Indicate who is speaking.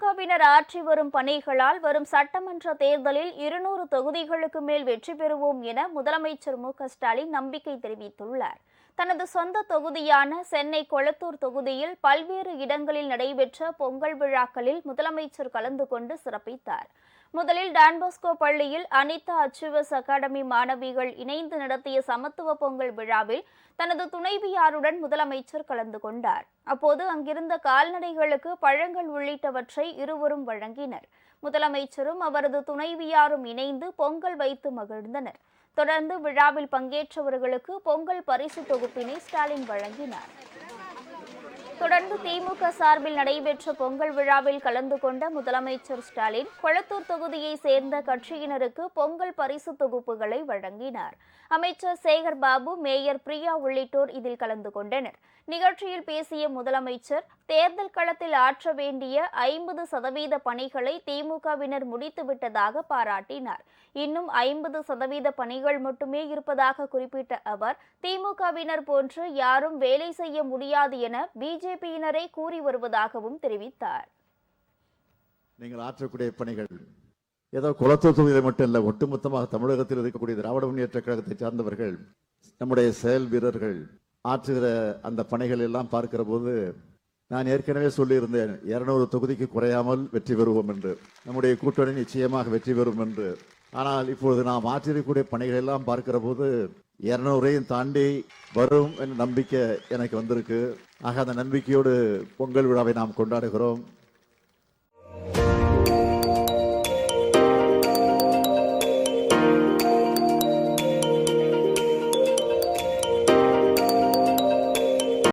Speaker 1: திமுகவினர் ஆற்றி வரும் பணிகளால் வரும் சட்டமன்ற தேர்தலில் 200 தொகுதிகளுக்கு மேல் வெற்றி பெறுவோம் என முதலமைச்சர் மு.க.ஸ்டாலின் நம்பிக்கை தெரிவித்துள்ளார். தனது சொந்த தொகுதியான சென்னை கொளத்தூர் தொகுதியில் பல்வேறு இடங்களில் நடைபெற்ற பொங்கல் விழாக்களில் முதலமைச்சர் கலந்து கொண்டு சிறப்பித்தார். முதலில் டான்போஸ்கோ பள்ளியில் அனிதா அச்சுவஸ் அகாடமி மாணவிகள் இணைந்து நடத்திய சமத்துவ பொங்கல் விழாவில் தனது துணைவியாருடன் முதலமைச்சர் கலந்து கொண்டார். அப்போது அங்கிருந்த கால்நடைகளுக்கு பழங்கள் உள்ளிட்டவற்றை இருவரும் வழங்கினர். முதலமைச்சரும் அவரது துணைவியாரும் இணைந்து பொங்கல் வைத்து மகிழ்ந்தனர். தொடர்ந்து விழாவில் பங்கேற்றவர்களுக்கு பொங்கல் பரிசு தொகுப்பினை ஸ்டாலின் வழங்கினார். தொடர்ந்து திமுக சார்பில் நடைபெற்ற பொங்கல் விழாவில் கலந்து கொண்ட முதலமைச்சர் ஸ்டாலின் கொளத்தூர் தொகுதியை சேர்ந்த கட்சியினருக்கு பொங்கல் பரிசு தொகுப்புகளை வழங்கினார். அமைச்சர் சேகர் பாபு, மேயர் பிரியா உள்ளிட்டோர் இதில் கலந்து கொண்டனர். நிகழ்ச்சியில் பேசிய முதலமைச்சர் தேர்தல் களத்தில் ஆற்ற வேண்டிய 50% பணிகளை திமுகவினர் முடித்துவிட்டதாக பாராட்டினார். இன்னும் 50% பணிகள் மட்டுமே இருப்பதாக குறிப்பிட்ட அவர், திமுகவினர் போன்று யாரும் வேலை செய்ய முடியாது என பிஜேபியினரை கூறி வருவதாகவும் தெரிவித்தார்.
Speaker 2: நீங்கள் ஆற்றக்கூடிய பணிகள் ஏதோ குளத்தூர் தொகுதியில் மட்டும் இல்லை, ஒட்டுமொத்தமாக தமிழகத்தில் இருக்கக்கூடிய திராவிட முன்னேற்ற கழகத்தை சார்ந்தவர்கள், நம்முடைய செயல் வீரர்கள் ஆற்றுகிற அந்த பணிகள் எல்லாம் பார்க்கிற போது நான் ஏற்கனவே சொல்லியிருந்தேன், 200 தொகுதிக்கு குறையாமல் வெற்றி பெறுவோம் என்று. நம்முடைய கூட்டணி நிச்சயமாக வெற்றி பெறும் என்று. ஆனால் இப்பொழுது நாம் ஆற்றிருக்கக்கூடிய பணிகள் எல்லாம் பார்க்கிற போது 200ஐயும் தாண்டி வரும் என்ற நம்பிக்கை எனக்கு வந்திருக்கு. ஆக அந்த நம்பிக்கையோடு பொங்கல் விழாவை நாம் கொண்டாடுகிறோம்.